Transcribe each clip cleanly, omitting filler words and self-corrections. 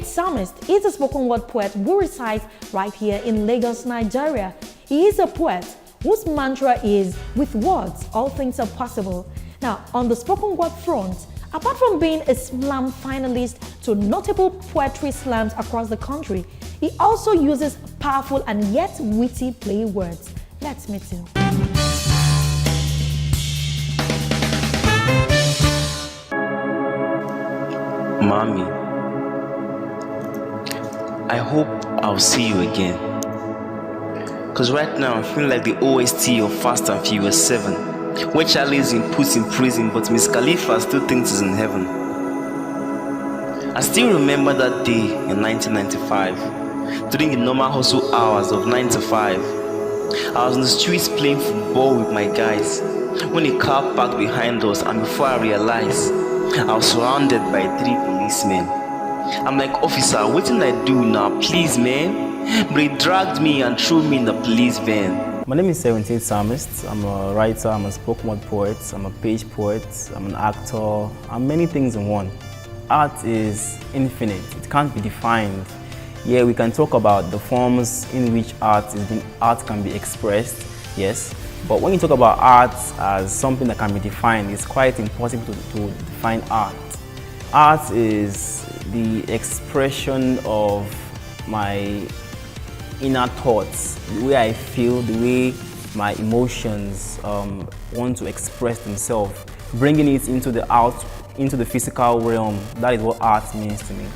78THPSALMIST is a spoken word poet who resides right here in Lagos, Nigeria. He is a poet whose mantra is, "With words, all things are possible." Now, on the spoken word front, apart from being a slam finalist to notable poetry slams across the country, he also uses powerful and yet witty play words. Let's meet him. Mommy, I hope I'll see you again. Cause right now I feel like the OST of Fast and Furious 7, where Charlie is put in prison but Miss Khalifa still thinks he's in heaven. I still remember that day in 1995, during the normal hustle hours of 9 to 5. I was in the streets playing football with my guys when a car parked behind us, and before I realized, I was surrounded by 3 policemen. I'm like, "Officer, what did I do now? Please, man." But he dragged me and threw me in the police van. My name is 78THPSALMIST. I'm a writer, I'm a spoken word poet, I'm a page poet, I'm an actor, I'm many things in one. Art is infinite, it can't be defined. Yeah, we can talk about the forms in which art can be expressed, yes. But when you talk about art as something that can be defined, it's quite impossible to define art. Art is the expression of my inner thoughts, the way I feel, the way my emotions want to express themselves, bringing it into the physical realm. That is what art means to me.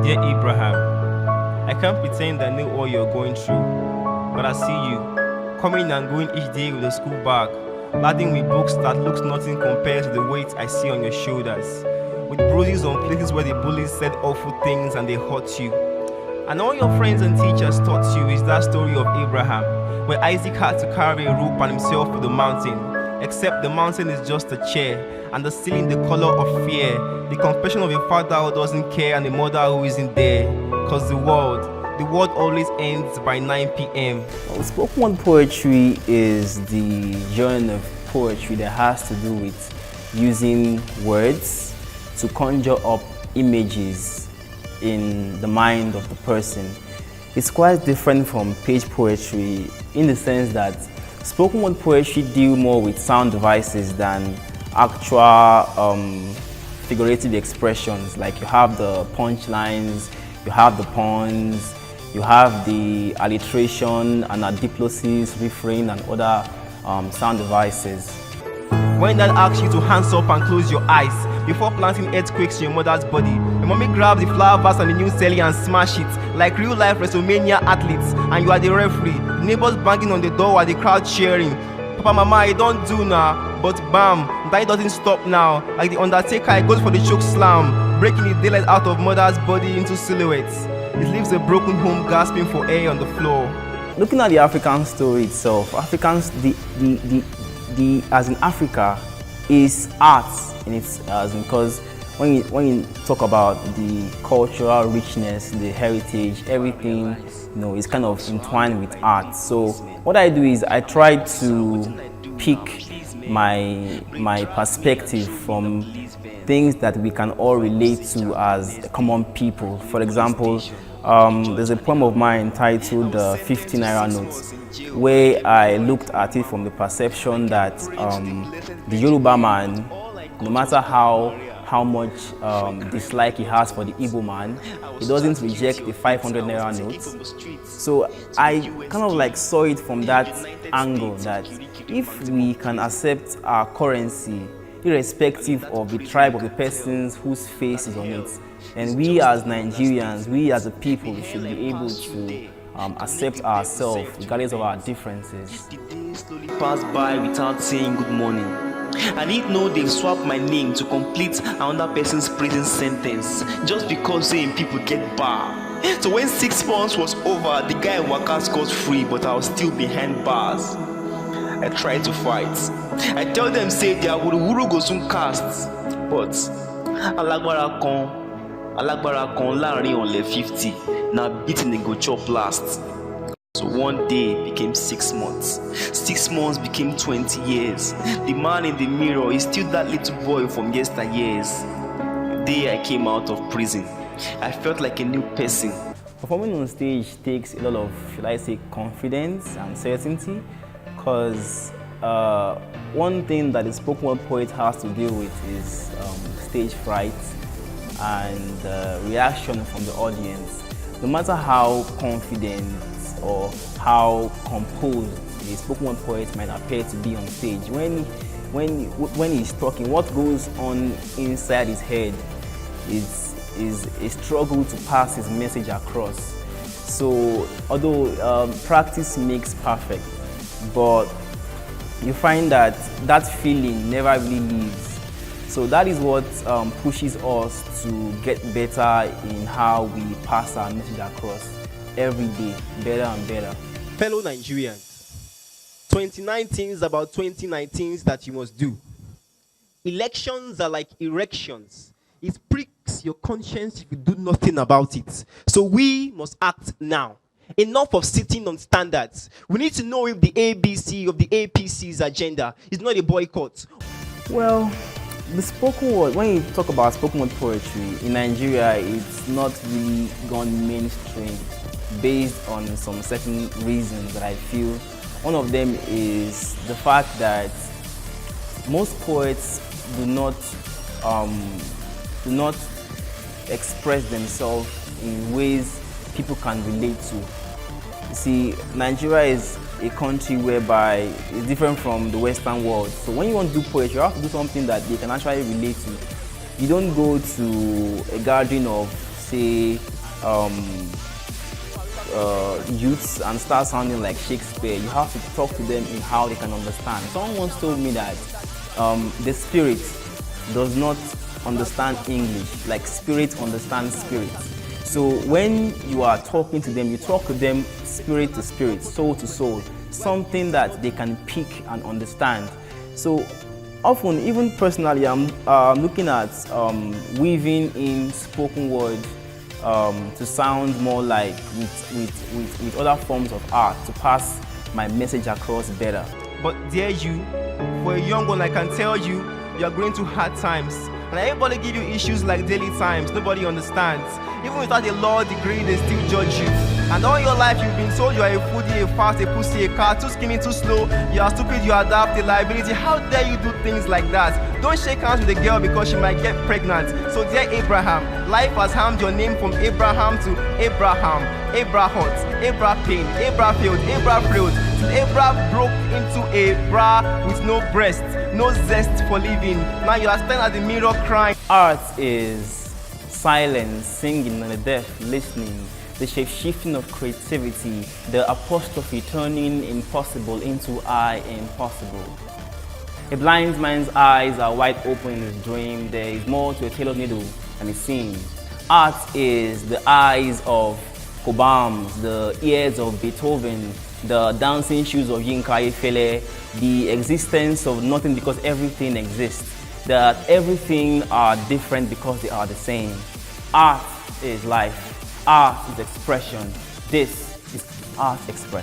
Dear Abraham, I can't pretend I know all you're going through, but I see you, coming and going each day with a school bag, laden with books that looks nothing compared to the weight I see on your shoulders, with bruises on places where the bullies said awful things and they hurt you. And all your friends and teachers taught you is that story of Abraham, where Isaac had to carry a rope on himself to the mountain, except the mountain is just a chair, and the ceiling the color of fear, the confession of a father who doesn't care and a mother who isn't there, cause the world always ends by 9 p.m. Well, spoken word poetry is the genre of poetry that has to do with using words to conjure up images in the mind of the person. It's quite different from page poetry in the sense that spoken word poetry deal more with sound devices than actual figurative expressions. Like you have the punchlines, you have the puns, you have the alliteration, anadiplosis, refrain, and other sound devices. When dad asks you to hands up and close your eyes before planting earthquakes in your mother's body, your mommy grabs the flower vase and the new celly and smash it like real life WrestleMania athletes, and you are the referee. The neighbors banging on the door while the crowd cheering. Papa, mama, I don't do now, but bam, that doesn't stop now. Like the Undertaker, it goes for the choke slam, breaking the daylight out of mother's body into silhouettes. It leaves a broken home gasping for air on the floor. Looking at the African story itself, Africans, as in Africa, is art in its because when you talk about the cultural richness, the heritage, everything, is kind of entwined with art. So what I do is I try to pick my perspective from things that we can all relate to as common people. For example, there's a poem of mine entitled 50 Naira Notes, where I looked at it from the perception that the Yoruba man, no matter how much dislike he has for the Igbo man, he doesn't reject the 500 Naira notes. So I kind of like saw it from that angle, that if we can accept our currency irrespective of the tribe of the persons whose face is on it, and we as Nigerians, we as a people should be able to accept ourselves regardless of our differences. The days slowly pass by without saying good morning. I need know they've swapped my name to complete another person's prison sentence just because saying people get bar. So when 6 months was over, the guy waka scot free, but I was still behind bars. I tried to fight. I tell them say their wuru go soon cast, but alágbára kan láàrin ọ̀lẹ 50 na beating dey go chop last. So one day became 6 months. 6 months became 20 years. The man in the mirror is still that little boy from yesteryears. The day I came out of prison, I felt like a new person. Performing on stage takes a lot of, should I say, confidence and certainty, because one thing that a spoken word poet has to deal with is stage fright and reaction from the audience. No matter how confident or how composed a spoken word poet might appear to be on stage, when he's talking, what goes on inside his head is a struggle to pass his message across. So although practice makes perfect, but you find that feeling never really leaves. So that is what pushes us to get better in how we pass our message across every day, better and better. Fellow Nigerians, 2019 is about 2019s that you must do. Elections are like erections. It pricks your conscience if you do nothing about it. So we must act now. Enough of sitting on standards. We need to know if the ABC of the APC's agenda is not a boycott. Well, the spoken word, when you talk about spoken word poetry in Nigeria, it's not really gone mainstream based on some certain reasons that I feel. One of them is the fact that most poets do not express themselves in ways people can relate to. You see, Nigeria is a country whereby it's different from the Western world. So when you want to do poetry, you have to do something that they can actually relate to. You don't go to a gathering of, say, youths and start sounding like Shakespeare. You have to talk to them in how they can understand. Someone once told me that the spirit does not understand English, like spirit understands spirit. So when you are talking to them, you talk to them spirit to spirit, soul to soul, something that they can pick and understand. So often, even personally, I'm looking at weaving in spoken word to sound more like with other forms of art to pass my message across better. But dear you, for a young one, I can tell you, you are going through hard times. And everybody give you issues like daily times, nobody understands. Even without a law degree, they still judge you. And all your life you've been told you are a foodie, a fast, a pussy, a car, too skinny, too slow, you are stupid, you adapt, a liability. How dare you do things like that? Don't shake hands with a girl because she might get pregnant. So dear Abraham, life has harmed your name from Abraham to Abraham, Abrahot, Abrahpain, Abrafield, Abrafrield, till Abra broke into a bra with no breast, no zest for living. Now you are standing at the mirror crying. Art is silence, singing, and the deaf listening, the shape-shifting of creativity, the apostrophe turning impossible into I impossible. A blind man's eyes are wide open in his dream. There is more to a tailor's needle than it seems. Art is the eyes of Cobhams, the ears of Beethoven, the dancing shoes of Yinka Ayefele, the existence of nothing because everything exists, that everything are different because they are the same. Art is life. Art is expression. This is Art Express.